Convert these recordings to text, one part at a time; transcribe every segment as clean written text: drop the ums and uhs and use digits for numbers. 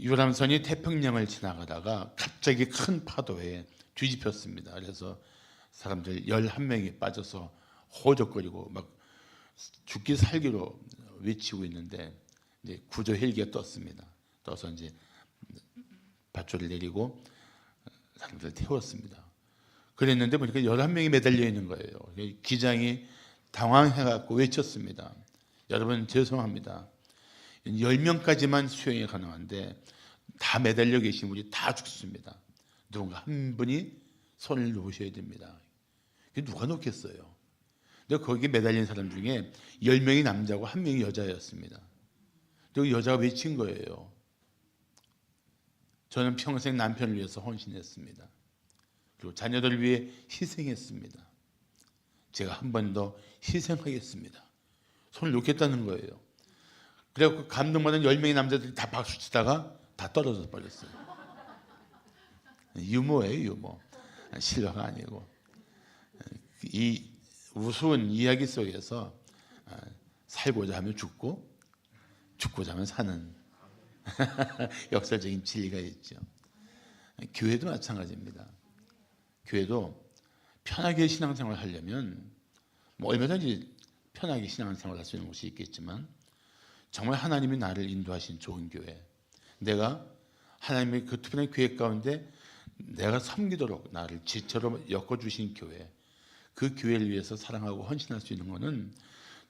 유람선이 태평양을 지나가다가 갑자기 큰 파도에 뒤집혔습니다. 그래서 사람들 11명이 빠져서 호적거리고 막 죽기 살기로 외치고 있는데 이제 구조 헬기가 떴습니다. 떠서 이제 밧줄을 내리고 사람들을 태웠습니다. 그랬는데 보니까 11명이 매달려 있는 거예요. 기장이 당황해갖고 외쳤습니다. 여러분 죄송합니다. 10명까지만 수용이 가능한데 다 매달려 계신 분이 다 죽습니다. 누군가 한 분이 손을 놓으셔야 됩니다. 누가 놓겠어요? 근데 거기에 매달린 사람 중에 10명이 남자고 1명이 여자였습니다. 그리고 여자가 외친 거예요. 저는 평생 남편을 위해서 헌신했습니다. 그리고 자녀들을 위해 희생했습니다. 제가 한 번 더 희생하겠습니다. 손을 놓겠다는 거예요. 그래서 감동받은 10명의 남자들이 다 박수 치다가 다 떨어져 버렸어요. 유머예요, 유머. 실화가 아니고. 이 우스운 이야기 속에서 살고자 하면 죽고 죽고자 하면 사는 역사적인 진리가 있죠. 교회도 마찬가지입니다. 교회도 편하게 신앙생활을 하려면 뭐 얼마든지 편하게 신앙생활을 할 수 있는 곳이 있겠지만 정말 하나님이 나를 인도하신 좋은 교회, 내가 하나님의 그 특별한 계획 가운데 내가 섬기도록 나를 지체로 엮어주신 교회, 그 교회를 위해서 사랑하고 헌신할 수 있는 것은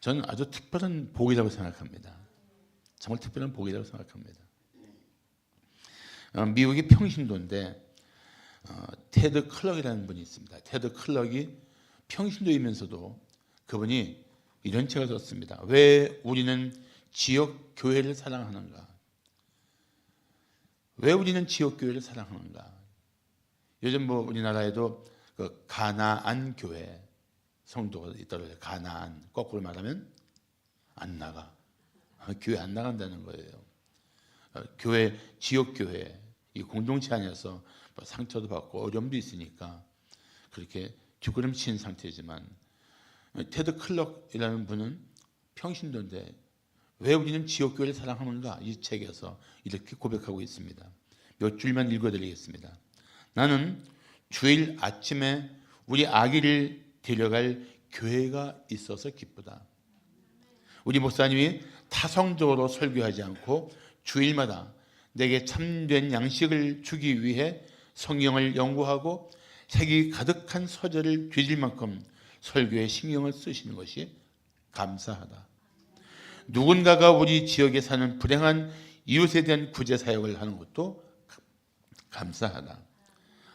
저는 아주 특별한 복이라고 생각합니다. 정말 특별한 복이라고 생각합니다. 미국의 평신도인데 테드 클럭이라는 분이 있습니다. 테드 클럭이 평신도이면서도 그분이 이런 책을 썼습니다. 왜 우리는 지역 교회를 사랑하는가? 왜 우리는 지역 교회를 사랑하는가? 요즘 뭐 우리나라에도 그 가나안 교회 성도가 있더라고요. 가나안, 거꾸로 말하면 안 나가. 교회 안 나간다는 거예요. 교회, 지역 교회, 이 공동체 안에서 상처도 받고 어려움도 있으니까 그렇게 뒷걸음치는 상태지만 테드 클럭이라는 분은 평신도인데 왜 우리는 지역 교회를 사랑하는가? 이 책에서 이렇게 고백하고 있습니다. 몇 줄만 읽어드리겠습니다. 나는 주일 아침에 우리 아기를 데려갈 교회가 있어서 기쁘다. 우리 목사님이 타성적으로 설교하지 않고 주일마다 내게 참된 양식을 주기 위해 성경을 연구하고 색이 가득한 서적을 뒤질 만큼 설교에 신경을 쓰시는 것이 감사하다. 누군가가 우리 지역에 사는 불행한 이웃에 대한 구제 사역을 하는 것도 감사하다.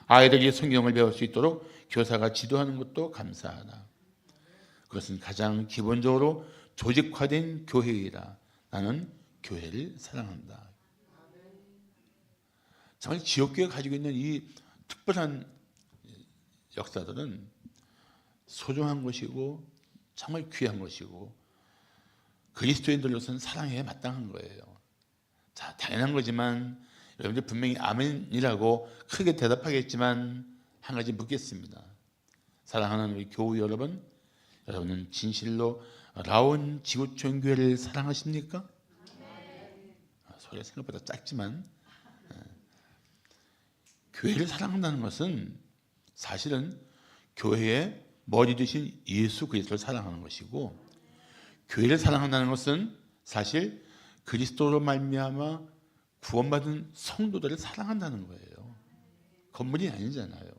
아이들이 성경을 배울 수 있도록 교사가 지도하는 것도 감사하다. 그것은 가장 기본적으로 조직화된 교회이다. 나는 교회를 사랑한다. 정말 지역교회가 가지고 있는 이 특별한 역사들은 소중한 것이고 정말 귀한 것이고 그리스도인들로서는 사랑에 마땅한 거예요. 자, 당연한 거지만 여러분들 분명히 아멘이라고 크게 대답하겠지만 한 가지 묻겠습니다. 사랑하는 우리 교우 여러분, 여러분은 진실로 라온 지구촌 교회를 사랑하십니까? 소리가 생각보다 작지만 교회를 사랑한다는 것은 사실은 교회의 머리 되신 예수 그리스도를 사랑하는 것이고 교회를 사랑한다는 것은 사실 그리스도로 말미암아 구원받은 성도들을 사랑한다는 거예요. 건물이 아니잖아요.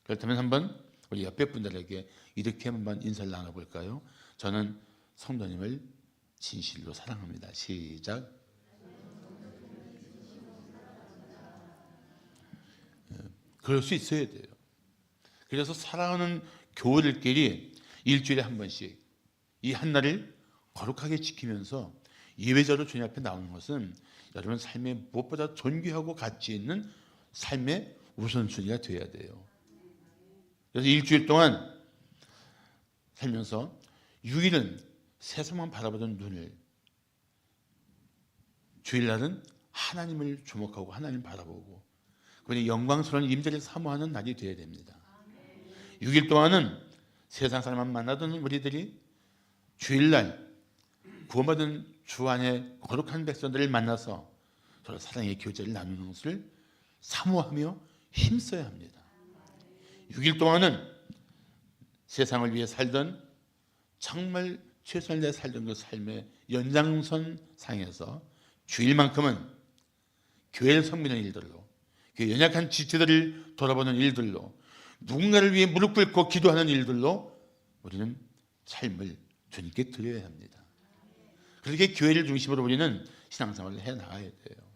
그렇다면 한번 우리 옆에 분들에게 이렇게 한번 인사를 나눠볼까요? 저는 성도님을 진실로 사랑합니다. 시작. 그럴 수 있어야 돼요. 그래서 사랑하는 교우들끼리 일주일에 한 번씩 이 한날을 거룩하게 지키면서 예배자로 주님 앞에 나오는 것은 여러분 삶에 무엇보다 존귀하고 가치 있는 삶의 우선순위가 되어야 돼요. 그래서 일주일 동안 살면서 6일은 세상만 바라보던 눈을, 주일날은 하나님을 주목하고 하나님을 바라보고 그분의 영광스러운 임재를 사모하는 날이 되어야 됩니다. 6일 동안은 세상 사람만 만나던 우리들이 주일날 구원받은 주 안에 거룩한 백성들을 만나서 서로 사랑의 교제를 나누는 것을 사모하며 힘써야 합니다. 6일 동안은 세상을 위해 살던 정말 최선을 다해 살던 그 삶의 연장선상에서 주일만큼은 교회를 섬기는 일들로, 그 연약한 지체들을 돌아보는 일들로, 누군가를 위해 무릎 꿇고 기도하는 일들로 우리는 삶을 주님께 드려야 합니다. 그렇게 교회를 중심으로 우리는 신앙생활을 해나가야 돼요.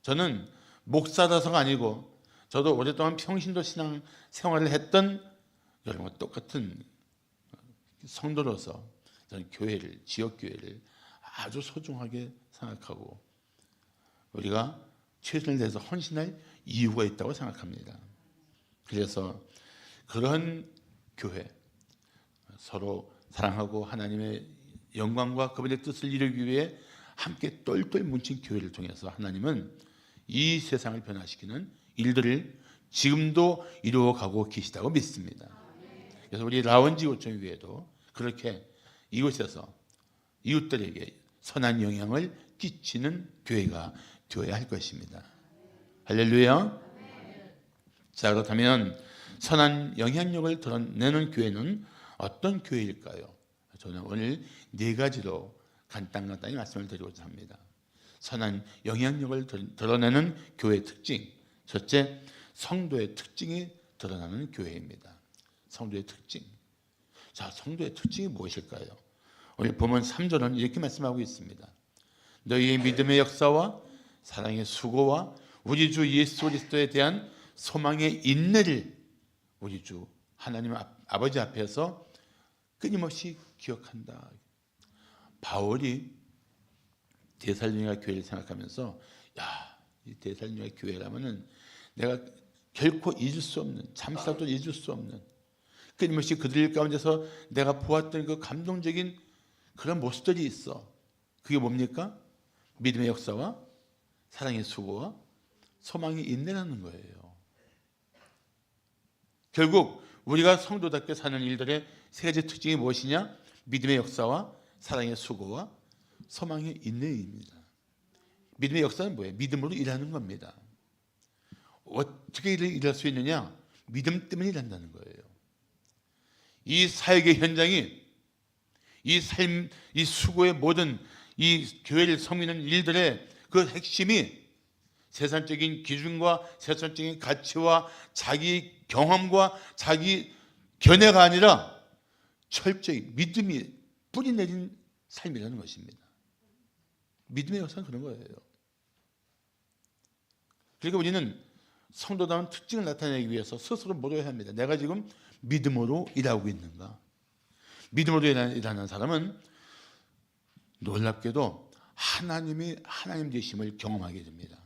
저는 목사라서가 아니고 저도 오랫동안 평신도 신앙생활을 했던 여러분과 똑같은 성도로서 저는 교회를, 지역교회를 아주 소중하게 생각하고 우리가 최선을 다해서 헌신할 이유가 있다고 생각합니다. 그래서 그런 교회, 서로 사랑하고 하나님의 영광과 그분의 뜻을 이루기 위해 함께 똘똘 뭉친 교회를 통해서 하나님은 이 세상을 변화시키는 일들을 지금도 이루어가고 계시다고 믿습니다. 그래서 우리 라원지 요청위에도 그렇게 이곳에서 이웃들에게 선한 영향을 끼치는 교회가 되어야 할 것입니다. 할렐루야. 자, 그렇다면 선한 영향력을 드러내는 교회는 어떤 교회일까요? 저는 오늘 4가지로 간단히 말씀을 드리고자 합니다. 선한 영향력을 드러내는 교회의 특징. 첫째, 성도의 특징이 드러나는 교회입니다. 성도의 특징. 자, 성도의 특징이 무엇일까요? 오늘 본문 3절은 이렇게 말씀하고 있습니다. 너희의 믿음의 역사와 사랑의 수고와 우리 주 예수 그리스도에 대한 소망의 인내를 우리 주 하나님 아버지 앞에서 끊임없이 기억한다. 바울이 데살로니가 교회를 생각하면서 이 데살로니가 교회라면은 내가 결코 잊을 수 없는, 잠시라도 잊을 수 없는, 끊임없이 그들 가운데서 내가 보았던 그 감동적인 그런 모습들이 있어. 그게 뭡니까? 믿음의 역사와 사랑의 수고와 소망의 인내라는 거예요. 결국 우리가 성도답게 사는 일들의 3가지 특징이 무엇이냐? 믿음의 역사와 사랑의 수고와 소망의 인내입니다. 믿음의 역사는 뭐예요? 믿음으로 일하는 겁니다. 어떻게 일할 수 있느냐? 믿음 때문에 일한다는 거예요. 이 사역의 현장이, 이 삶, 이 수고의 모든 이 교회를 섬기는 일들의 그 핵심이 세상적인 기준과 세상적인 가치와 자기 경험과 자기 견해가 아니라 철저히 믿음이 뿌리내린 삶이라는 것입니다. 믿음의 역사는 그런 거예요. 그러니까 우리는 성도다운 특징을 나타내기 위해서 스스로 물어야 합니다. 내가 지금 믿음으로 일하고 있는가? 믿음으로 일하는 사람은 놀랍게도 하나님 되심을 경험하게 됩니다.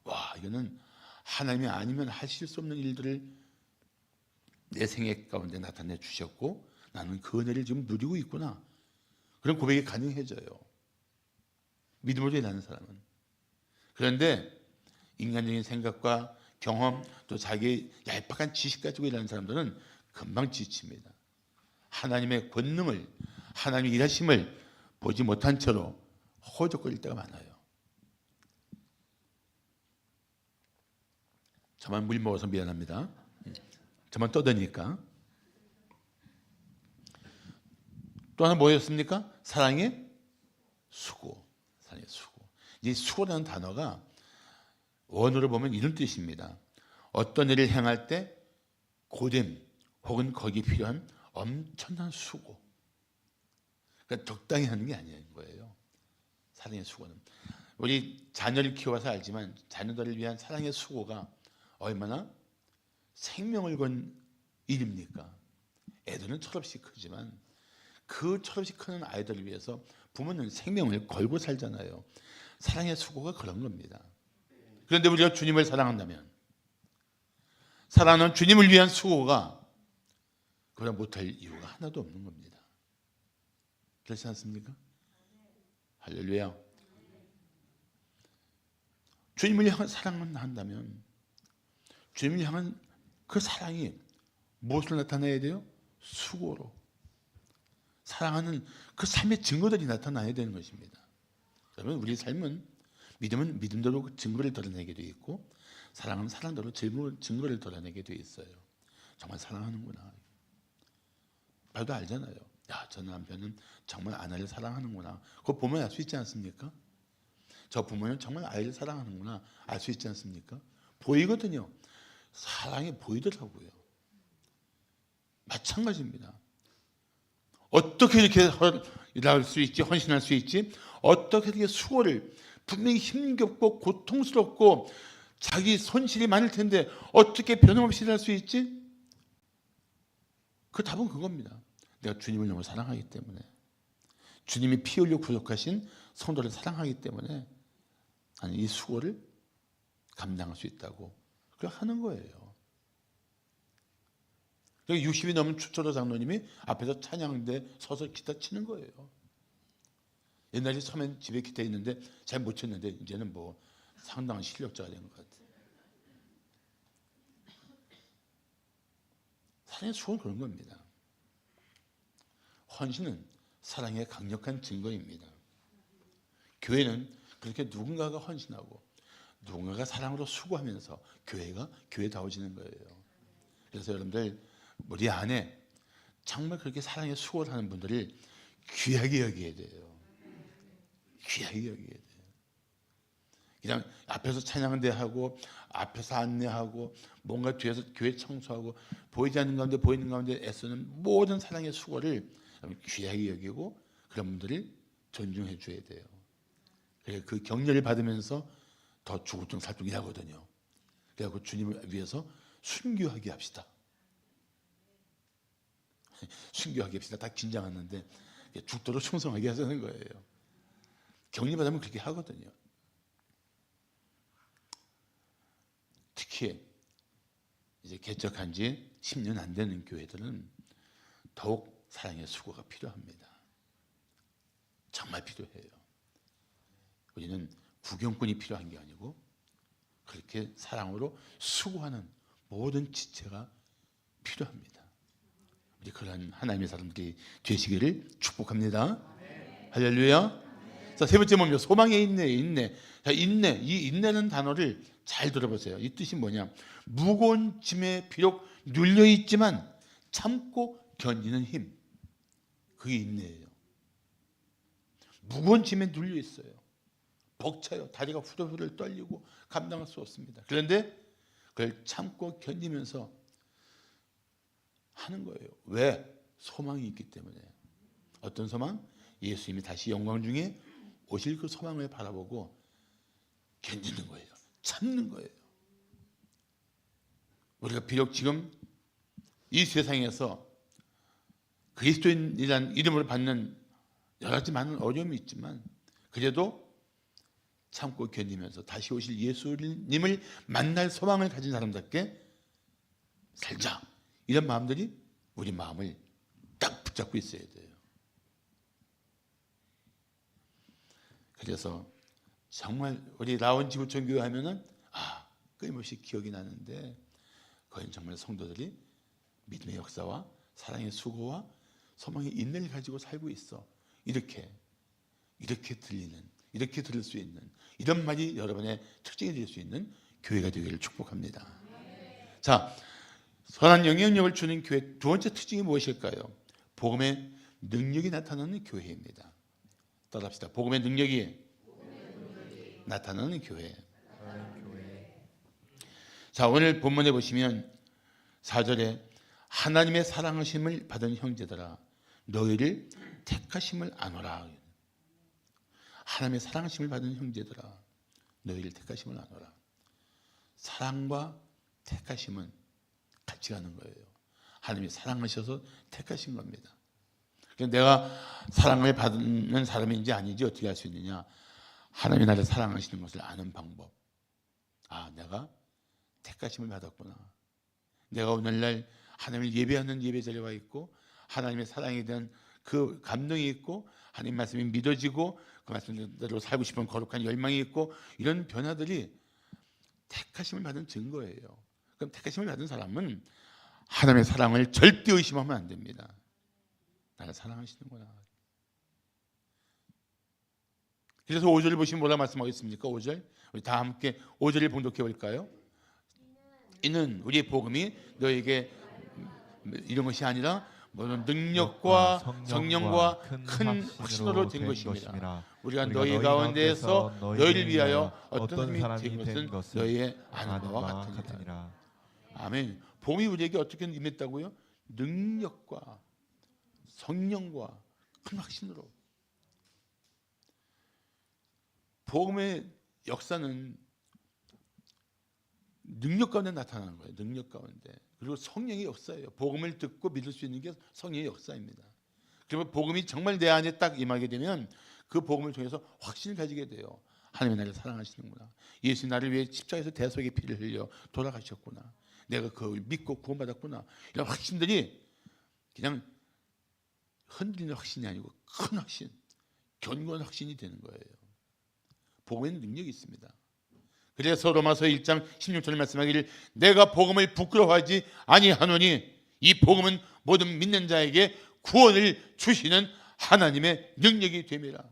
와, 이거는 하나님이 아니면 하실 수 없는 일들을 내 생애 가운데 나타내 주셨고 나는 그 은혜를 지금 누리고 있구나. 그런 고백이 가능해져요. 믿음으로 일하는 사람은. 그런데 인간적인 생각과 경험 또 자기 얄팍한 지식 가지고 일하는 사람들은 금방 지칩니다. 하나님의 권능을, 하나님의 일하심을 보지 못한 채로 허우적거릴 때가 많아요. 저만 물 먹어서 미안합니다. 저만 떠드니까. 또 하나 뭐였습니까? 사랑의 수고. 사랑의 수고. 이 수고라는 단어가 원어로 보면 이런 뜻입니다. 어떤 일을 행할 때 고됨 혹은 거기 필요한 엄청난 수고. 그러니까 적당히 하는 게 아닌 거예요. 사랑의 수고는. 우리 자녀를 키워서 알지만 자녀들을 위한 사랑의 수고가 얼마나 생명을 건 일입니까? 애들은 철없이 크지만 그 철없이 크는 아이들을 위해서 부모는 생명을 걸고 살잖아요. 사랑의 수고가 그런 겁니다. 그런데 우리가 주님을 사랑한다면 사랑하는 주님을 위한 수고가 그보다 못할 이유가 하나도 없는 겁니다. 그렇지 않습니까? 할렐루야. 주님을 향한 사랑을 한다면 주님을 향한 그 사랑이 무엇을 나타내야 돼요? 수고로. 사랑하는 그 삶의 증거들이 나타나야 되는 것입니다. 그러면 우리 삶은 믿음은 믿음대로 증거를 드러내게 돼 있고, 사랑은 사랑대로 증거를 드러내게 돼 있어요. 정말 사랑하는구나. 봐도 알잖아요. 야, 저 남편은 정말 아내를 사랑하는구나. 그거 보면 알 수 있지 않습니까? 저 부모는 정말 아이를 사랑하는구나. 알 수 있지 않습니까? 보이거든요. 사랑이 보이더라고요. 마찬가지입니다. 어떻게 이렇게 일할 수 있지? 헌신할 수 있지? 어떻게 이렇게 수고를, 분명히 힘겹고 고통스럽고 자기 손실이 많을 텐데 어떻게 변함없이 일할 수 있지? 그 답은 그겁니다. 내가 주님을 너무 사랑하기 때문에, 주님이 피 흘려 구속하신 성도를 사랑하기 때문에 아니, 이 수고를 감당할 수 있다고 그렇게 하는 거예요. 60이 넘은 추초로 장로님이 앞에서 찬양대 서서 기타 치는 거예요. 옛날에 처음엔 집에 기타 있는데 잘 못 쳤는데 이제는 뭐 상당한 실력자가 된 것 같아요. 사랑의 수고는 그런 겁니다. 헌신은 사랑의 강력한 증거입니다. 교회는 그렇게 누군가가 헌신하고 누군가가 사랑으로 수고하면서 교회가 교회다워지는 거예요. 그래서 여러분들 우리 안에 정말 그렇게 사랑에 수고를 하는 분들을 귀하게 여겨야 돼요. 귀하게 여겨야 돼요. 그냥 앞에서 찬양대 하고 앞에서 안내하고 뭔가 뒤에서 교회 청소하고 보이지 않는 가운데 보이는 가운데 애쓰는 모든 사랑의 수고를 귀하게 여기고 그런 분들을 존중해 줘야 돼요. 그 격려를 받으면서 더 주구장살뚝 일하거든요. 그래서 주님을 위해서 순교하게 합시다. 순교하게 합시다. 다 긴장하는데 죽도록 충성하게 하자는 거예요. 격려받으면 그렇게 하거든요. 특히 이제 개척한 지 10년 안 되는 교회들은 더욱 사랑의 수고가 필요합니다. 정말 필요해요. 우리는 구경꾼이 필요한 게 아니고 그렇게 사랑으로 수고하는 모든 지체가 필요합니다. 우리 그런 하나님의 사람들이 되시기를 축복합니다. 할렐루야. 자, 세 번째 뭐냐? 소망의 인내. 자, 인내. 이 인내는 단어를 잘 들어보세요. 이 뜻이 뭐냐? 무거운 짐에 비록 눌려 있지만 참고 견디는 힘. 그게 인내예요. 무거운 짐에 눌려 있어요. 벅차요. 다리가 후들후들 떨리고 감당할 수 없습니다. 그런데 그걸 참고 견디면서 하는 거예요. 왜? 소망이 있기 때문에. 어떤 소망? 예수님이 다시 영광 중에 오실 그 소망을 바라보고 견디는 거예요. 참는 거예요. 우리가 비록 지금 이 세상에서 그리스도인이라는 이름을 받는 여러 가지 많은 어려움이 있지만 그래도 참고 견디면서 다시 오실 예수님을 만날 소망을 가진 사람답게 살자. 이런 마음들이 우리 마음을 딱 붙잡고 있어야 돼요. 그래서 정말 우리 라온 지구촌 교회 하면은 끊임없이 기억이 나는데 거긴 정말 성도들이 믿음의 역사와 사랑의 수고와 소망의 인내를 가지고 살고 있어. 이렇게 들리는, 이렇게 들을 수 있는 이런 말이 여러분의 특징이 될 수 있는 교회가 되기를 축복합니다. 자, 선한 영향력을 주는 교회 두 번째 특징이 무엇일까요? 복음의 능력이 나타나는 교회입니다. 따라합시다. 복음의 능력이 나타나는 교회. 자, 오늘 본문에 보시면 4절에 하나님의 사랑하심을 받은 형제들아 너희를 택하심을 아노라. 하나님의 사랑하심을 받은 형제들아 너희를 택하심을 아노라. 사랑과 택하심은 같이 가는 거예요. 하나님이 사랑하셔서 택하신 겁니다. 내가 사랑을 받는 사람인지 아닌지 어떻게 알 수 있느냐? 하나님이 나를 사랑하시는 것을 아는 방법. 내가 택하심을 받았구나. 내가 오늘날 하나님을 예배하는 예배 자리에 와 있고 하나님의 사랑에 대한 그 감동이 있고 하나님 말씀이 믿어지고 그 말씀대로 살고 싶은 거룩한 열망이 있고 이런 변화들이 택하심을 받은 증거예요. 그럼 택하심을 받은 사람은 하나님의 사랑을 절대 의심하면 안 됩니다. 나를 사랑하시는구나. 그래서 5절을 보시면 뭐라 말씀하겠습니까? 5절 우리 다 함께 5절을 봉독해 볼까요? 이는 우리의 복음이 너에게 이런 것이 아니라 모든 능력과 성령과 큰 확신으로 된 것입니다. 우리가 너희 가운데에서 너희를 위하여 어떤 사람이 된 것은 너희의 아는 바와 같으니라. 아멘. 복음이 우리에게 어떻게 임했다고요? 능력과 성령과 큰 확신으로. 복음의 역사는 능력 가운데 나타나는 거예요. 능력 가운데. 그리고 성령의 역사예요. 복음을 듣고 믿을 수 있는 게 성령의 역사입니다. 그러면 복음이 정말 내 안에 딱 임하게 되면 그 복음을 통해서 확신을 가지게 돼요. 하나님이 나를 사랑하시는구나. 예수 나를 위해 십자가에서 대속의 피를 흘려 돌아가셨구나. 내가 그걸 믿고 구원받았구나. 이런 확신들이 그냥 흔들리는 확신이 아니고 큰 확신, 견고한 확신이 되는 거예요. 복음에는 능력이 있습니다. 그래서 로마서 1장 16절에 말씀하기를 내가 복음을 부끄러워하지 아니하노니 이 복음은 모든 믿는 자에게 구원을 주시는 하나님의 능력이 됨이라.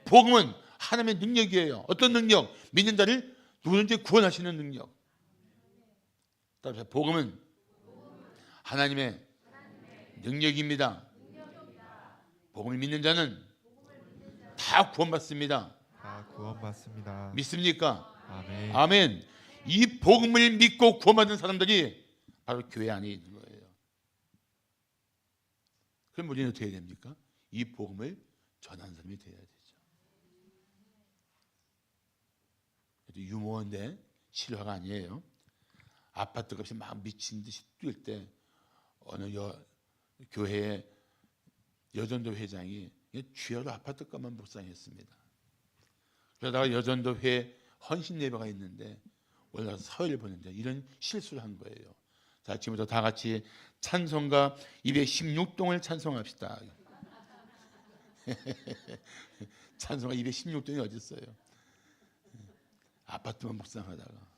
복음은 하나님의 능력이에요. 어떤 능력? 믿는 자를 누구든지 구원하시는 능력. 따라서 복음은 하나님의 능력입니다. 복음을 믿는 자는 다 구원받습니다. 다 구원받습니다. 믿습니까? 아멘. 아멘. 이 복음을 믿고 구원받은 사람들이 바로 교회 안에 있는 거예요. 그럼 우리는 어떻게 해야 됩니까? 이 복음을 전하는 사람이 되어야 되죠. 유머인데 실화가 아니에요. 아파트 값이 막 미친 듯이 뛸 때 어느 교회의 여전도 회장이 주야로 아파트 값만 묵상했습니다. 그러다가 여전도회 헌신 예배가 있는데 올라가서 사회를 보는데 이런 실수를 한 거예요. 자, 지금부터 다 같이 찬송가 216동을 찬송합시다. 찬송가 216동이 어디 있어요? 아파트만 묵상하다가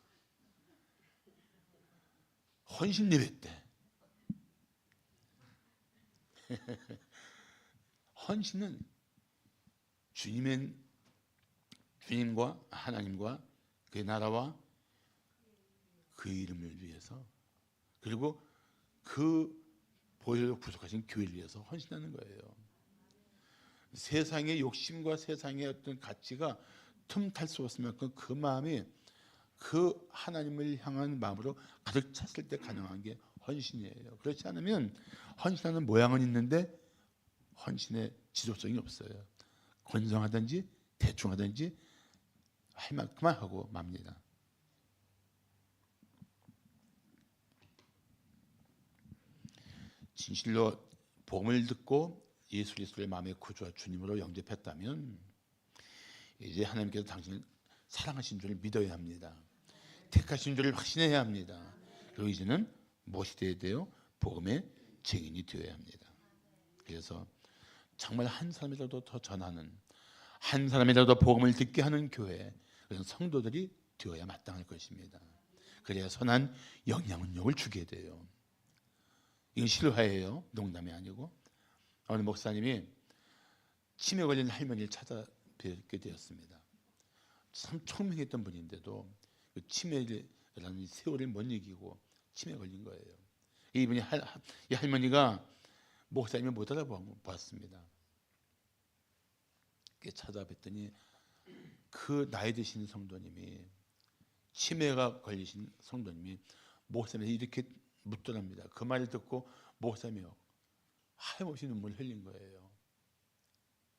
헌신 예배 때 헌신은 주님과 하나님과 그의 나라와 그 이름을 위해서 그리고 그 보혈로 구속하신 교회를 위해서 헌신하는 거예요. 세상의 욕심과 세상의 어떤 가치가 틈탈 수 없을 만큼 그 마음이 그 하나님을 향한 마음으로 가득 찼을 때 가능한 게 헌신이에요. 그렇지 않으면 헌신하는 모양은 있는데 헌신의 지속성이 없어요. 건성하든지 대충 하든지 할 만큼만 하고 맙니다. 진실로 복음을 듣고 예수 그리스도의 마음의 구주와 주님으로 영접했다면 이제 하나님께서 당신을 사랑하신 줄을 믿어야 합니다. 택하신 줄을 확신해야 합니다. 그리고 이제는 무엇이 되어야 돼요? 복음의 증인이 되어야 합니다. 그래서 정말 한 사람이라도 더 전하는, 한 사람이라도 복음을 듣게 하는 교회, 그런 성도들이 되어야 마땅할 것입니다. 그래야 선한 영향력을 주게 돼요. 이건 실화예요. 농담이 아니고. 어느 목사님이 치매 걸린 할머니를 찾아뵙게 되었습니다. 참 총명했던 분인데도 그 치매라는 세월을 못 이기고 치매 걸린 거예요. 이분이 이 할머니가 목사님을 못 알아보았습니다. 찾아뵀더니 그 나이 드신 성도님이 치매가 걸리신 성도님이 목사님이 이렇게 묻더랍니다. 그 말을 듣고 목사님이 하염없이 눈물을 흘린 거예요.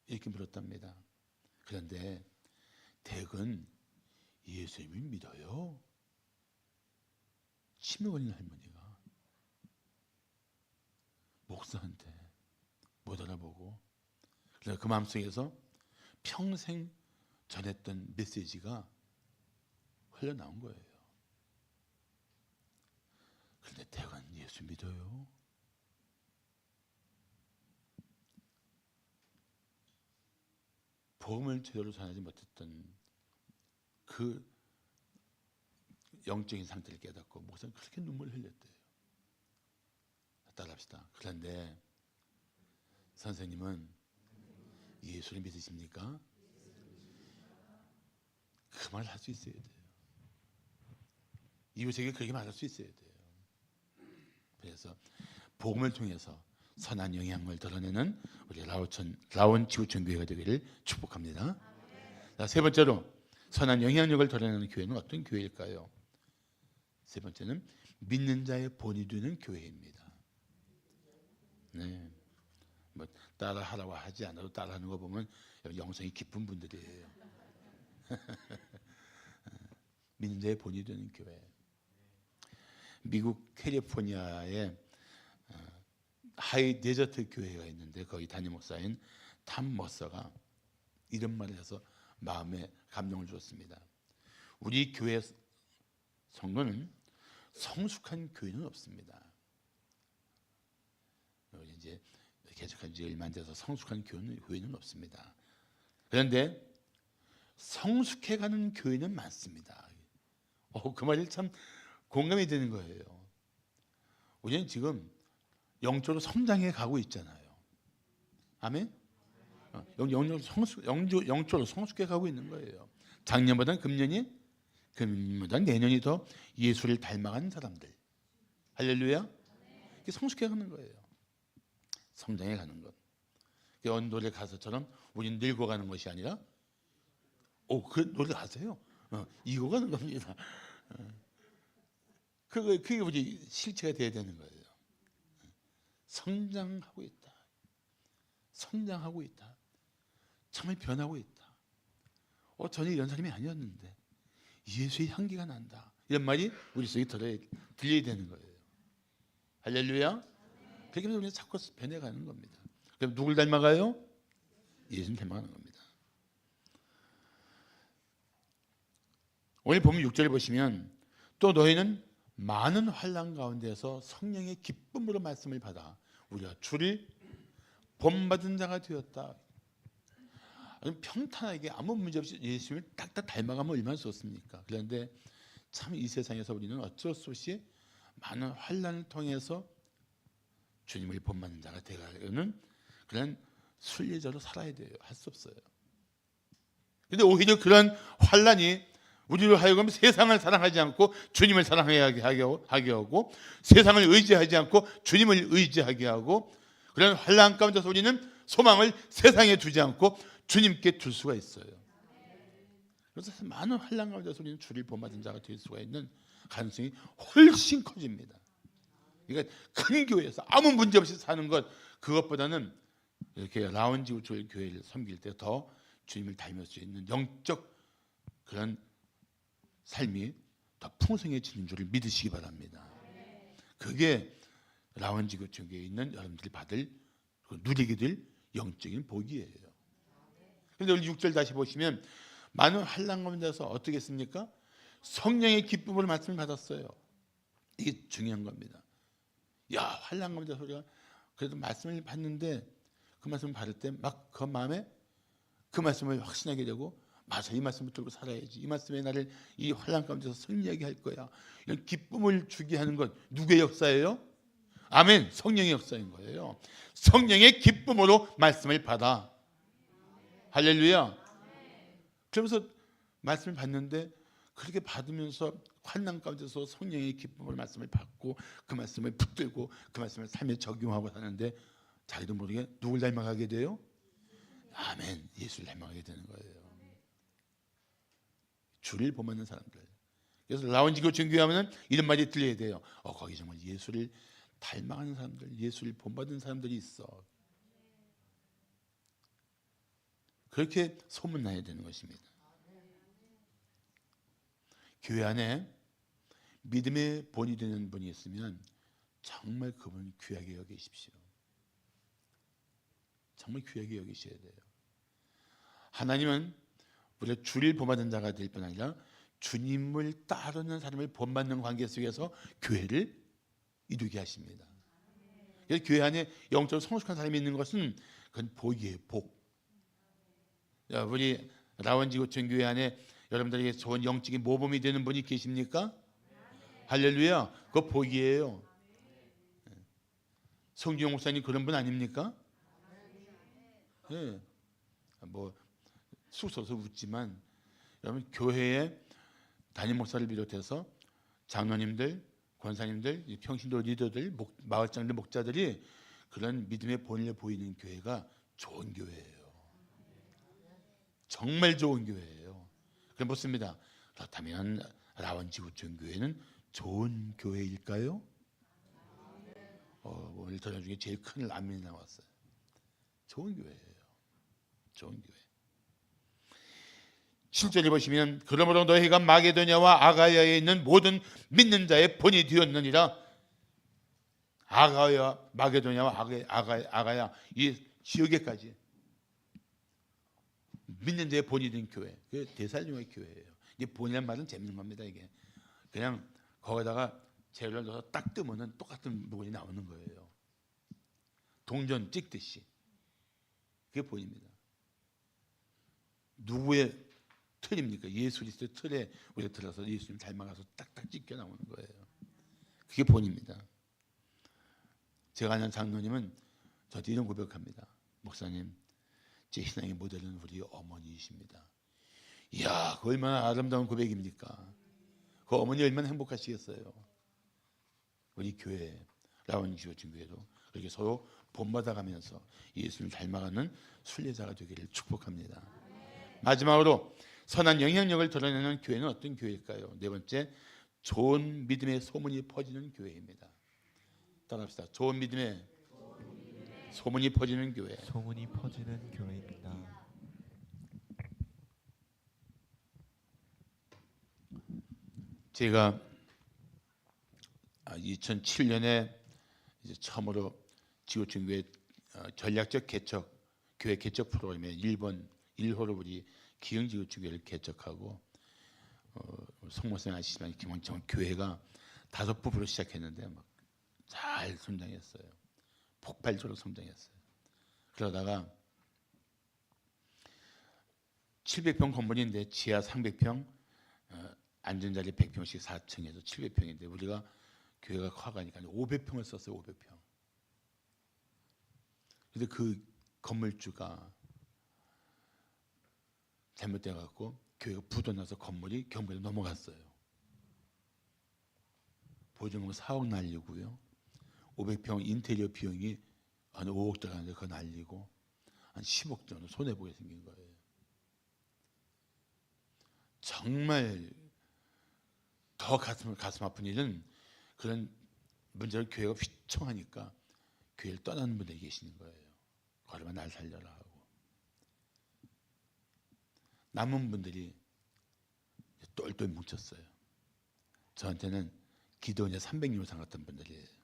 이렇게 물었답니다. 그런데 댁은 예수님을 믿어요. 치매 걸린 할머니가 목사한테 못 알아보고 그래서 그 마음속에서 평생 전했던 메시지가 흘러나온 거예요. 그런데 댁은 예수 믿어요. 복음을 제대로 전하지 못했던 그 영적인 상태를 깨닫고 목사는 그렇게 눈물을 흘렸대요. 따라합시다. 그런데 선생님은 예수를 믿으십니까? 그 말을 할 수 있어야 돼요. 이웃에게 그렇게 말할 수 있어야 돼요. 그래서 복음을 통해서 선한 영향을 드러내는 우리 라온 지구촌 교회가 되기를 축복합니다. 자, 세 번째로 선한 영향력을 드러내는 교회는 어떤 교회일까요? 세 번째는 믿는 자의 본이 되는 교회입니다. 네, 뭐 따라하라고 하지 않아도 따라하는 거 보면 영성이 깊은 분들이에요. 믿는 자의 본이 되는 교회. 미국 캘리포니아에 하이 데저트 교회가 있는데 거기 담임 목사인 탐 머서가 이런 말을 해서 마음에 감동을 주었습니다. 우리 교회 성도는 성숙한 교회는 없습니다. 이제 개척한 지 얼마 안 돼서 성숙한 교회는 없습니다. 그런데 성숙해가는 교회는 많습니다. 그 말이 참 공감이 되는 거예요. 우리는 지금 영적으로 성장해 가고 있잖아요. 아멘. 영적으로 성숙해 가고 있는 거예요. 작년보다 금년보다 내년이 더 예수를 닮아가는 사람들. 할렐루야. 이게 성숙해 가는 거예요. 성장해 가는 것. 노래 가사처럼 우리는 늙어가는 것이 아니라 그 노래 아세요? 익어가는 겁니다. 그게 우리 실체가 돼야 되는 거예요. 성장하고 있다. 성장하고 있다. 정말 변하고 있다. 전혀 이런 사람이 아니었는데 예수의 향기가 난다. 이런 말이 우리 속에 들려야 되는 거예요. 할렐루야. 그렇게 해서 우리는 자꾸 변해가는 겁니다. 그럼 누굴 닮아가요? 예수님 닮아가는 겁니다. 오늘 보면 6절을 보시면 또 너희는 많은 환난 가운데서 성령의 기쁨으로 말씀을 받아 우리가 주를 본받은 자가 되었다. 평탄하게 아무 문제 없이 예수님을 딱딱 닮아가면 얼마나 좋습니까? 그런데 참 이 세상에서 우리는 어쩔 수 없이 많은 환난을 통해서 주님을 본받는 자가 되가는 그런 순례자로 살아야 돼요. 할 수 없어요. 그런데 오히려 그런 환난이 우리로 하여금 세상을 사랑하지 않고 주님을 사랑하게 하게 하고 세상을 의지하지 않고 주님을 의지하게 하고 그런 환난 가운데서 우리는 소망을 세상에 두지 않고 주님께 둘 수가 있어요. 그래서 많은 환난 가운데서 우리는 주를 본받은 자가 될 수가 있는 가능성이 훨씬 커집니다. 그러니까 큰 교회에서 아무 문제 없이 사는 것 그것보다는 이렇게 라운지 교회를 섬길 때 더 주님을 닮을 수 있는 영적 그런 삶이 더 풍성해지는 줄을 믿으시기 바랍니다. 그게 라운지 교회에 있는 여러분들이 받을 누리게 될 영적인 복이에요. 그런데 우리 6절 다시 보시면 많은 환난 가운데서 어떻게 했습니까? 성령의 기쁨으로 말씀을 받았어요. 이게 중요한 겁니다. 환난 가운데서 우리가 그래도 말씀을 받는데 그 말씀을 받을 때 막 그 마음에 그 말씀을 확신하게 되고 맞아, 이 말씀을 들고 살아야지. 이 말씀에 나를 이 환난 가운데서 승리하게 할 거야. 이런 기쁨을 주게 하는 것 누구의 역사예요? 아멘. 성령의 역사인 거예요. 성령의 기쁨으로 말씀을 받아. 할렐루야. 그러면서 말씀을 받는데 그렇게 받으면서 환난 가운데서 성령의 기쁨으로 말씀을 받고 그 말씀을 붙들고 그 말씀을 삶에 적용하고 사는데 자기도 모르게 누굴 닮아가게 돼요? 아멘. 예수를 닮아가게 되는 거예요. 주를 본받는 사람들. 그래서 라운지 교회 하면은 이런 말이 들려야 돼요. 거기 정말 예수를 닮아가는 사람들, 예수를 본받는 사람들이 있어. 그렇게 소문나야 되는 것입니다. 교회 안에 믿음의 본이 되는 분이 있으면 정말 그분 귀하게 여기십시오. 정말 귀하게 여기셔야 돼요. 하나님은 우리가 주를 본받는 자가 될 뿐 아니라 주님을 따르는 사람을 본받는 관계 속에서 교회를 이루게 하십니다. 그래서 교회 안에 영적으로 성숙한 사람이 있는 것은 그건 복이에요. 복. 우리 라원지 고천 교회 안에 여러분들에게 좋은 영적인 모범이 되는 분이 계십니까? 할렐루야. 그거 복이에요. 성주영 목사님 그런 분 아닙니까? 뭐 쑥 써서 웃지만 여러분 교회에 담임 목사를 비롯해서 장로님들, 권사님들, 평신도 리더들, 마을장들, 목자들이 그런 믿음의 본을 보이는 교회가 좋은 교회예요. 정말 좋은 교회예요. 그럼 묻습니다. 그렇다면 라원지구촌 교회는 좋은 교회일까요? 오늘 전화 중에 제일 큰 아멘이 나왔어요. 좋은 교회예요. 좋은 교회. 7절에 보시면 그러므로 너희가 마게도냐와 아가야에 있는 모든 믿는 자의 본이 되었느니라. 아가야, 마게도냐와 아가야 이 지역에까지 믿는 자의 본이 된 교회. 그 데살로니가 교회예요. 이 본이란 말은 재밌는 겁니다. 이게 그냥 거기다가 재료를 넣어서 딱 뜨면은 똑같은 부분이 나오는 거예요. 동전 찍듯이. 그게 본입니다. 누구의 틀입니까? 예수 그리스도의 틀에 우리가 들어서 예수님 닮아가서 딱딱 찍혀 나오는 거예요. 그게 본입니다. 제가 아는 장로님은 저한테 이런 고백합니다. 목사님, 제 신앙의 모델은 우리 어머니이십니다. 이야, 그 얼마나 아름다운 고백입니까? 그 어머니 얼마나 행복하시겠어요. 우리 교회, 라원지구촌 교회도 그렇게 서로 본받아가면서 예수님을 닮아가는 순례자가 되기를 축복합니다. 마지막으로 선한 영향력을 드러내는 교회는 어떤 교회일까요? 네 번째, 좋은 믿음의 소문이 퍼지는 교회입니다. 따라합시다. 좋은 믿음의 소문이 퍼지는 교회. 소문이 퍼지는 교회입니다. 제가 2007년에 이제 처음으로 지구촌 교회 전략적 개척 교회 개척 프로그램에 1호로 우리 기흥지구촌 교회를 개척하고 송모생 아시지만 김원청 교회가 5부부로 시작했는데 막 잘 성장했어요. 폭발적으로 성장했어요. 그러다가 700평 건물인데 지하 300평, 앉은 자리 100평씩 4층에서 700평인데 우리가 교회가 커가니까 500평을 썼어요. 500평. 근데 그 건물주가 잘못돼 갖고 교회가 부도나서 건물이 경매로 넘어갔어요. 보증금 4억 날리고요. 500평 인테리어 비용이 한 5억 들어가는데 그거 날리고 한 10억 정도 손해보게 생긴 거예요. 정말 더 가슴 아픈 일은 그런 문제를 교회가 휘청하니까 교회를 떠나는 분들이 계시는 거예요. 걸어봐 날 살려라 하고. 남은 분들이 똘똘 뭉쳤어요. 저한테는 기도원에 300년 이상 같은 분들이에요.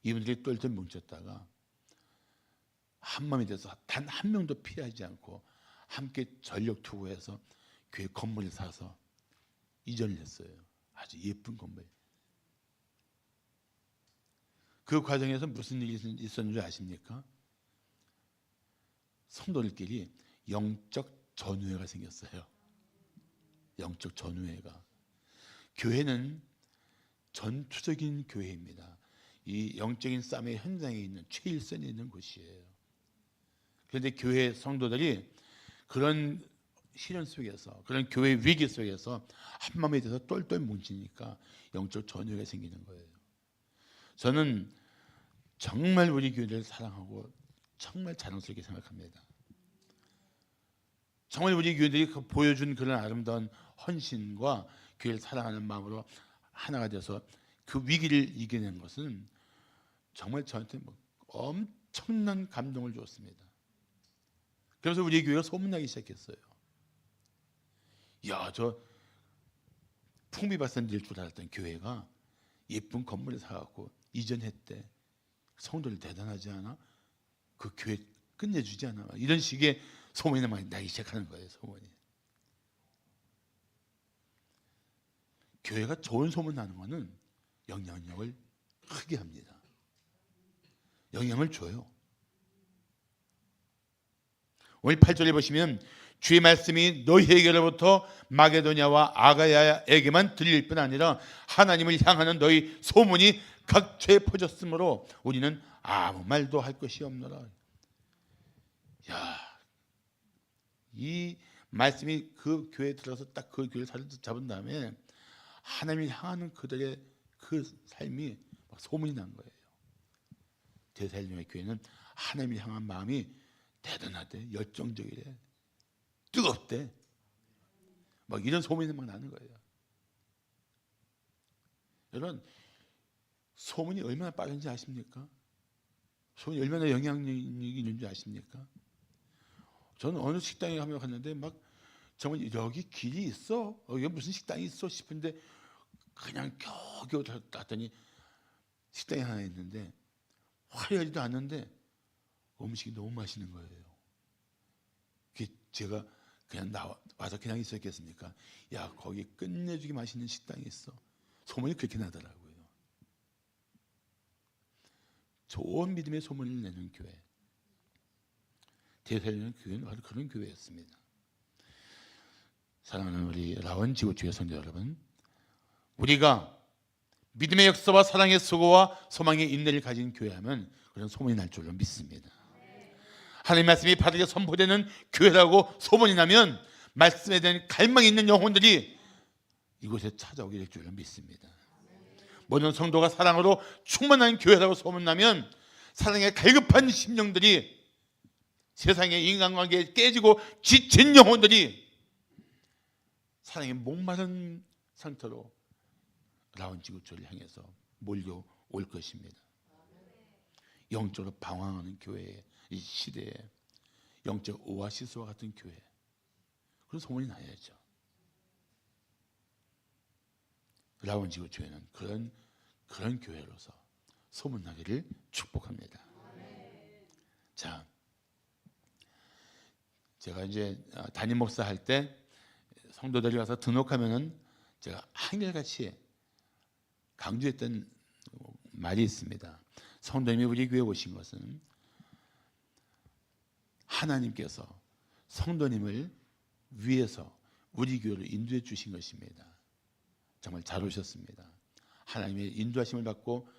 이분들이 똘똘 뭉쳤다가 한마음이 돼서 단 한 명도 피하지 않고 함께 전력 투구해서 교회 건물을 사서 이전을 했어요. 아주 예쁜 건물. 그 과정에서 무슨 일이 있었는지 아십니까? 성도들끼리 영적 전우회가 생겼어요. 영적 전우회가. 교회는 전투적인 교회입니다. 이 영적인 싸움의 현장에 있는 최일선에 있는 곳이에요. 그런데 교회 성도들이 그런 시련 속에서, 그런 교회 위기 속에서 한마음에 대해서 똘똘 뭉치니까 영적 전우회가 생기는 거예요. 저는 정말 우리 교회를 사랑하고 정말 자랑스럽게 생각합니다. 정말 우리 교회들이 보여준 그런 아름다운 헌신과 교회를 사랑하는 마음으로 하나가 돼서 그 위기를 이겨낸 것은 정말 저한테 엄청난 감동을 줬습니다. 그래서 우리 교회가 소문나기 시작했어요. 야, 저 풍비박산 될 줄 알았던 교회가 예쁜 건물을 사갖고 이전했대. 성도들 대단하지 않아? 그 교회 끝내주지 않아? 이런 식의 소문이 많이 나기 시작하는 거예요. 소문이. 교회가 좋은 소문 나는 것은 영향력을 크게 합니다. 영향을 줘요. 오늘 8절에 보시면 주의 말씀이 너희에게로부터 마게도냐와 아가야에게만 들릴 뿐 아니라 하나님을 향하는 너희 소문이 각처에 퍼졌으므로 우리는 아무 말도 할 것이 없노라. 야, 이 말씀이 그 교회에 들어서 딱 그 교회를 잡은 다음에 하나님을 향하는 그들의 그 삶이 막 소문이 난 거예요. 대살림의 교회는 하나님을 향한 마음이 대단하대, 열정적이래, 뜨겁대, 막 이런 소문이 막 나는 거예요. 여러분, 소문이 얼마나 빠른지 아십니까? 소문이 얼마나 영향력이 있는지 아십니까? 저는 어느 식당에 한번 갔는데 막 정말 여기 길이 있어? 여기 무슨 식당이 있어? 싶은데 그냥 겨우겨우 갔더니 식당이 하나 있는데 화려하지도 않는데 음식이 너무 맛있는 거예요. 제가 그냥 와서 그냥 있었겠습니까? 야, 거기 끝내주게 맛있는 식당이 있어. 소문이 그렇게 나더라고요. 좋은 믿음의 소문을 내는 교회, 대살리는 교회는 바로 그런 교회였습니다. 사랑하는 우리 라원 지구교회 성도 여러분, 우리가 믿음의 역사와 사랑의 수고와 소망의 인내를 가진 교회하면 그런 소문이 날 줄로 믿습니다. 하나님의 말씀이 바르게 선포되는 교회라고 소문이 나면 말씀에 대한 갈망이 있는 영혼들이 이곳에 찾아오게 될 줄로 믿습니다. 모든 성도가 사랑으로 충만한 교회라고 소문나면 사랑에 갈급한 심령들이, 세상의 인간관계에 깨지고 지친 영혼들이 사랑에 목마른 상태로 라온 지구촌을 향해서 몰려올 것입니다. 영적으로 방황하는 교회의 이 시대에 영적 오아시스와 같은 교회, 그런 소문이 나야죠. 라온 지구촌에는 그런 교회로서 소문나기를 축복합니다. 자, 제가 이제 담임 목사 할 때 성도들이 와서 등록하면은 제가 한결같이 강조했던 말이 있습니다. 성도님이 우리 교회에 오신 것은 하나님께서 성도님을 위해서 우리 교회를 인도해 주신 것입니다. 정말 잘 오셨습니다. 하나님의 인도하심을 받고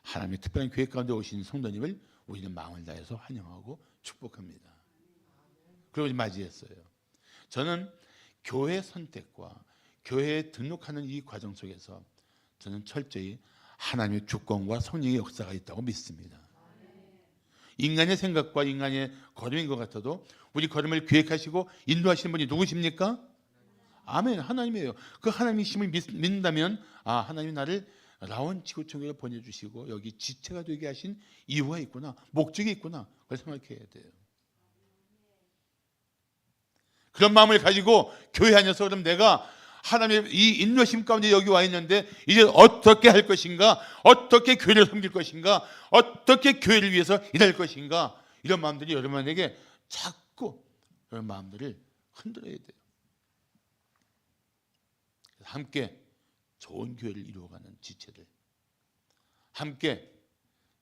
하나님의 특별한 계획 가운데 오신 성도님을 우리는 마음을 다해서 환영하고 축복합니다. 그리고 맞이했어요. 저는 교회 선택과 교회에 등록하는 이 과정 속에서 저는 철저히 하나님의 주권과 성령의 역사가 있다고 믿습니다. 인간의 생각과 인간의 걸음인 것 같아도 우리 걸음을 계획하시고 인도하시는 분이 누구십니까? 아멘, 하나님이에요. 그 하나님이심을 믿는다면 하나님이 나를 라온 지구촌에 보내주시고 여기 지체가 되게 하신 이유가 있구나, 목적이 있구나, 그걸 생각해야 돼요. 그런 마음을 가지고 교회 안에서 그럼 내가 하나님의 이 인도심 가운데 여기 와 있는데 이제 어떻게 할 것인가, 어떻게 교회를 섬길 것인가, 어떻게 교회를 위해서 일할 것인가, 이런 마음들이 여러분에게 자꾸 그런 마음들을 흔들어야 돼요. 함께 좋은 교회를 이루어가는 지체들, 함께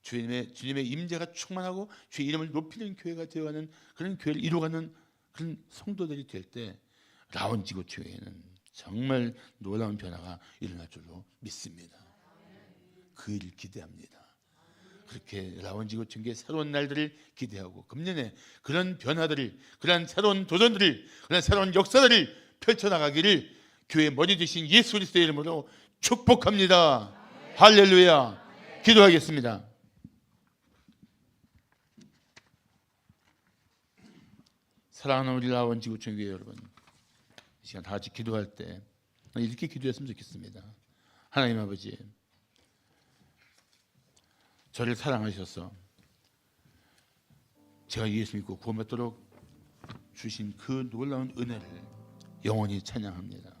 주님의 임재가 충만하고 주의 이름을 높이는 교회가 되어가는 그런 교회를 이루어가는 그런 성도들이 될 때 라온 지구촌에는 정말 놀라운 변화가 일어날 줄로 믿습니다. 그 일을 기대합니다. 그렇게 라온 지구촌의 새로운 날들을 기대하고 금년에 그런 변화들을, 그런 새로운 도전들을, 그런 새로운 역사들을 펼쳐나가기를 교회의 머리 되신 예수 그리스도의 이름으로 축복합니다. 할렐루야. 기도하겠습니다. 사랑하는 우리 라온 지구촌 교회 여러분, 이 시간 다 같이 기도할 때 이렇게 기도했으면 좋겠습니다. 하나님 아버지, 저를 사랑하셔서 제가 예수 믿고 구원받도록 주신 그 놀라운 은혜를 영원히 찬양합니다.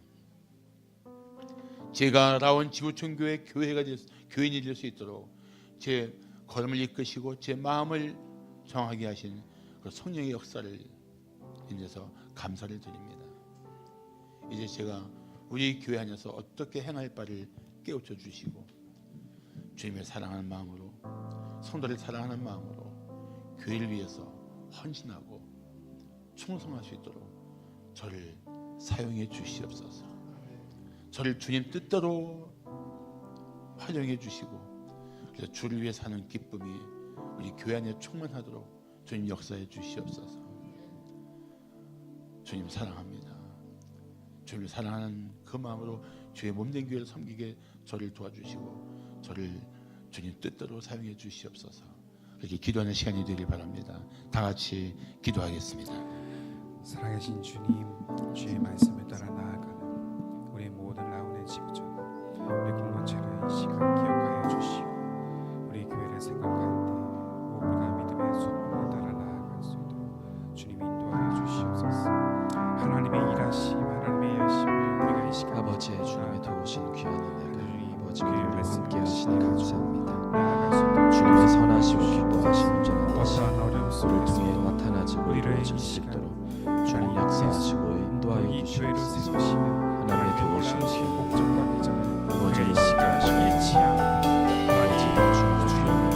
제가 라온 지구촌 교회 교인이 될 수 있도록 제 걸음을 이끄시고 제 마음을 정하게 하신 그 성령의 역사를 인해서 감사를 드립니다. 이제 제가 우리 교회 안에서 어떻게 행할 바를 깨우쳐 주시고 주님을 사랑하는 마음으로, 성도를 사랑하는 마음으로 교회를 위해서 헌신하고 충성할 수 있도록 저를 사용해 주시옵소서. 저를 주님 뜻대로 활용해 주시고 그래서 주를 위해 사는 기쁨이 우리 교회 안에 충만하도록 주님 역사해 주시옵소서. 주님 사랑합니다. 주님을 사랑하는 그 마음으로 주의 몸된 교회를 섬기게 저를 도와주시고 저를 주님 뜻대로 사용해 주시옵소서. 그렇게 기도하는 시간이 되길 바랍니다. 다 같이 기도하겠습니다. 살아계신 주님, 주의 말씀을 따라 나아가는 우리 모든 라운의 지구촌, 우리 공동체를 이 시간 기억하여 주시고 우리 교회를 생각할 때 우리가 믿음의 소망을 따라 나아갈 수 있도록 주님 인도하여 주시옵소서. 하나님의 일하심, 하나님의 열심을 우리가 이 시간 아버지의 주님의 도우신 귀한 은혜를 아버지께 교회의 우리와 말씀을 함께 하시니 감사합니다. 나아갈 수 있도록 주님의 선하시고 기뻐하신 온전한 뜻이 어떠한 어려움 우리를 속에서 통해 나타나지고 우리를 이루어질 이 수 시간 있도록 주님 역사하시고 인도하여 이 교회를 주시옵소서. 세우시며 하나님의 도우신 일하신 귀한 목적과 비전을 아버지 우리가 이 시간 일치하고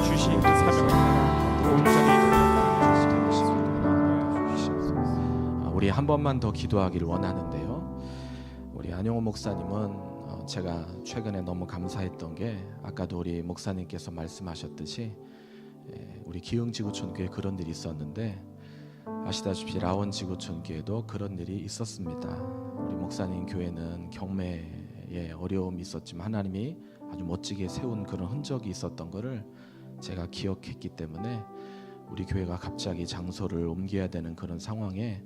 주신 사명을 따라 온전히 우리 한 번만 더 기도하기를 원하는데요. 우리 안영호 목사님은 제가 최근에 너무 감사했던 게 아까도 우리 목사님께서 말씀하셨듯이 우리 기흥지구촌교회 그런 일이 있었는데 아시다시피 라원지구촌교회도 그런 일이 있었습니다. 우리 목사님 교회는 경매에 어려움이 있었지만 하나님이 아주 멋지게 세운 그런 흔적이 있었던 것을 제가 기억했기 때문에 우리 교회가 갑자기 장소를 옮겨야 되는 그런 상황에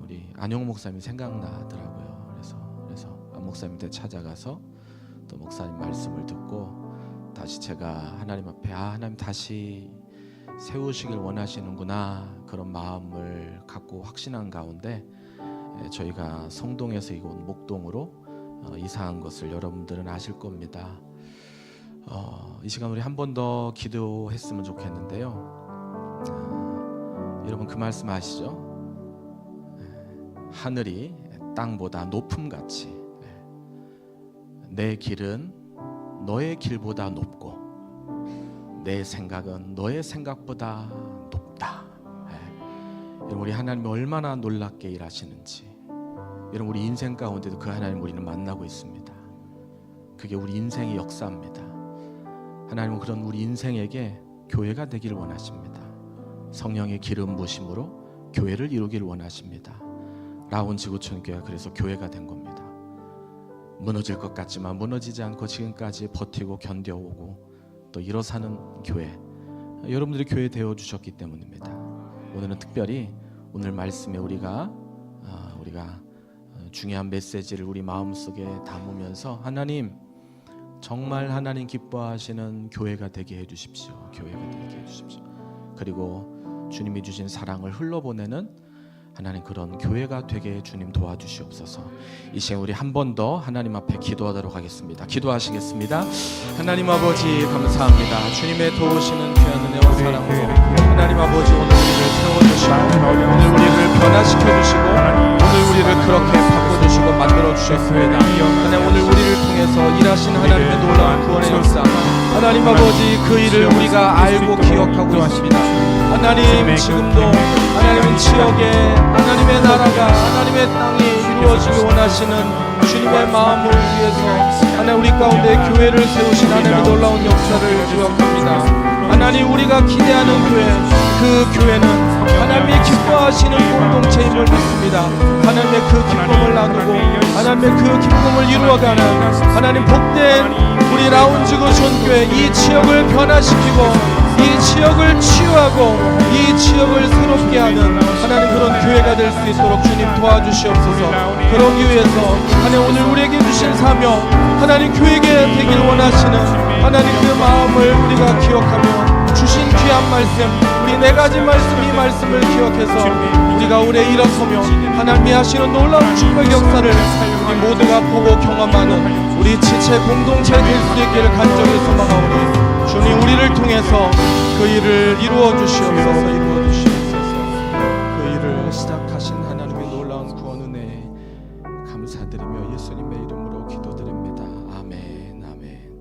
우리 안영 목사님이 생각나더라고요. 그래서 안 목사님한테 찾아가서 또 목사님 말씀을 듣고 다시 제가 하나님 앞에 하나님 다시 세우시길 원하시는구나 그런 마음을 갖고 확신한 가운데 저희가 성동에서 이곳 목동으로 이사한 것을 여러분들은 아실 겁니다. 이 시간 우리 한 번 더 기도했으면 좋겠는데요. 여러분 그 말씀 아시죠? 하늘이 땅보다 높음같이 내 길은 너의 길보다 높고 내 생각은 너의 생각보다 높다. 여러분 우리 하나님이 얼마나 놀랍게 일하시는지 여러분 우리 인생 가운데도 그 하나님 우리는 만나고 있습니다. 그게 우리 인생의 역사입니다. 하나님은 그런 우리 인생에게 교회가 되기를 원하십니다. 성령의 기름 부으심으로 교회를 이루기를 원하십니다. 라온지구촌교회가 그래서 교회가 된 겁니다. 무너질 것 같지만 무너지지 않고 지금까지 버티고 견뎌오고 또 일어서는 교회, 여러분들이 교회 되어 주셨기 때문입니다. 오늘은 특별히 오늘 말씀에 우리가 중요한 메시지를 우리 마음속에 담으면서 하나님 정말 하나님 기뻐하시는 교회가 되게 해주십시오. 교회가 되게 해주십시오. 그리고 주님이 주신 사랑을 흘러보내는 하나님 그런 교회가 되게 주님 도와주시옵소서. 이 시간 우리 한 번 더 하나님 앞에 기도하도록 하겠습니다. 기도하시겠습니다. 하나님 아버지 감사합니다. 주님의 도우시는 귀한 은혜와 사랑으로 하나님 아버지 오늘 우리를 세워주시고 오늘 우리를 변화시켜주시고 오늘 우리를 그렇게 바꿔주시고 만들어주셨습니다. 하나님 오늘 우리를 통해서 일하신 하나님의 놀라운 구원의 역사 하나님 아버지 그 일을 우리가 알고 기억하고 있습니다. 하나님 지금도 하나님의 지역에 하나님의 나라가 하나님의 땅이 이루어지기 원하시는 주님의 마음을 위해서 하나님 우리 가운데 교회를 세우신 하나님의 놀라운 역사를 기억합니다. 하나님 우리가 기대하는 교회 그 교회는 하나님이 기뻐하시는 공동체임을 믿습니다. 하나님의 그 기쁨을 나누고 하나님의 그 기쁨을 이루어가는 하나님 복된 우리 라운지구촌교회 이 지역을 변화시키고 이 지역을 치유하고 이 지역을 새롭게 하는 하나님 그런 교회가 될 수 있도록 주님 도와주시옵소서. 그러기 위해서 하나님 오늘 우리에게 주신 사명 하나님 교회가 되기를 원하시는 하나님 그 마음을 우리가 기억하며 주신 귀한 말씀 우리 네 가지 말씀 이 말씀을 기억해서 우리가 오래 일어서며 하나님이 하시는 놀라운 축복 역사를 우리 모두가 보고 경험하는 우리 지체 공동체 될 수 있기를 간절히 소망하오니 주님 우리를 통해서 그 일을 이루어 주시옵소서. 이루어 주시옵소서. 그 일을 시작하신 하나님의 놀라운 구원 은혜에 감사드리며 예수님의 이름으로 기도드립니다. 아멘. 아멘.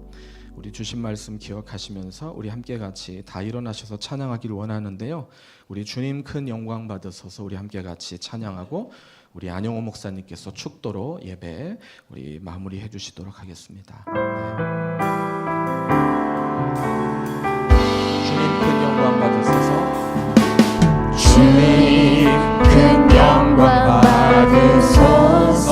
우리 주신 말씀 기억하시면서 우리 함께 같이 다 일어나셔서 찬양하기를 원하는데요. 우리 주님 큰 영광 받으셔서 우리 함께 같이 찬양하고 우리 안영호 목사님께서 축도로 예배 우리 마무리해 주시도록 하겠습니다. 네. 주님 큰 영광 받으소서. 주님 큰 영광 받으소서.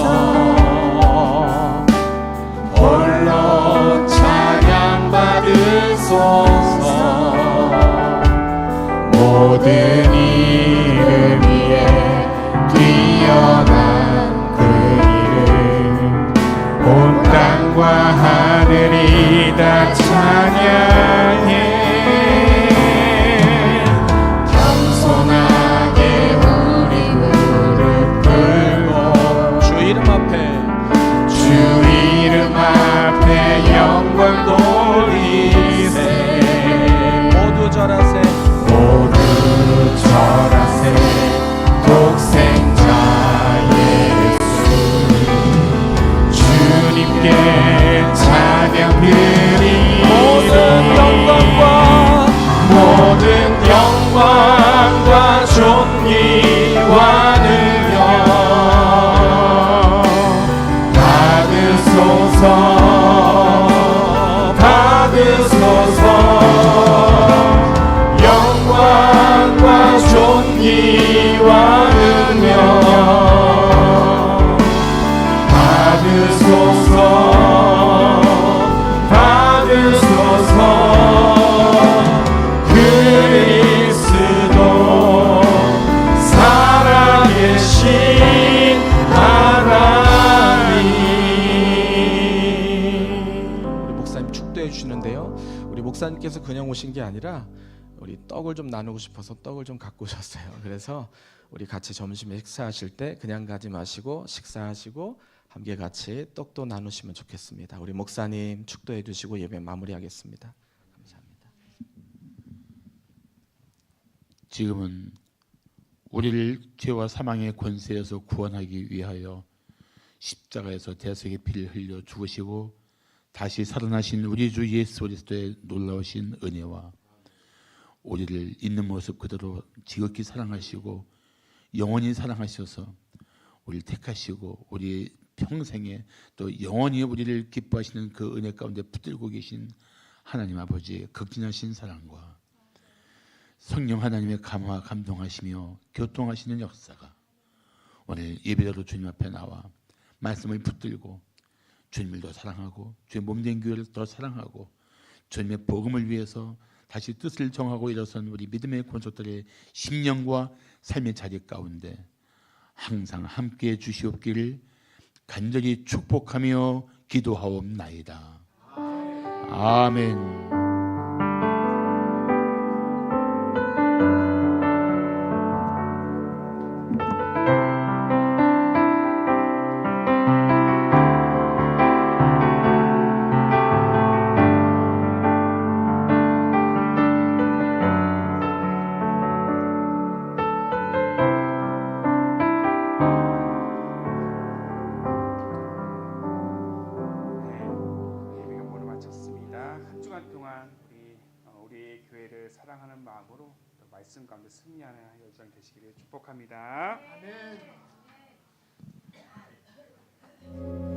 목사님께서 그냥 오신 게 아니라 우리 떡을 좀 나누고 싶어서 떡을 좀 갖고 오셨어요. 그래서 우리 같이 점심에 식사하실 때 그냥 가지 마시고 식사하시고 함께 같이 떡도 나누시면 좋겠습니다. 우리 목사님 축도해 주시고 예배 마무리하겠습니다. 감사합니다. 지금은 우리를 죄와 사망의 권세에서 구원하기 위하여 십자가에서 대속의 피를 흘려 죽으시고 다시 살아나신 우리 주 예수 그리스도의 놀라우신 은혜와 우리를 있는 모습 그대로 지극히 사랑하시고 영원히 사랑하셔서 우리를 택하시고 우리 평생에 또 영원히 우리를 기뻐하시는 그 은혜 가운데 붙들고 계신 하나님 아버지의 극진하신 사랑과 성령 하나님의 감화 감동하시며 교통하시는 역사가 오늘 예배대로 주님 앞에 나와 말씀을 붙들고 주님을 더 사랑하고 주의 몸된 교회를 더 사랑하고 주님의 복음을 위해서 다시 뜻을 정하고 일어선 우리 믿음의 권속들의 심령과 삶의 자리 가운데 항상 함께해 주시옵기를 간절히 축복하며 기도하옵나이다. 아멘. 예배가 모두 마쳤습니다. 한 주간 동안 우리 교회를 사랑하는 마음으로 또 말씀 가운데 승리하는 여정 되시기를 축복합니다. 아멘.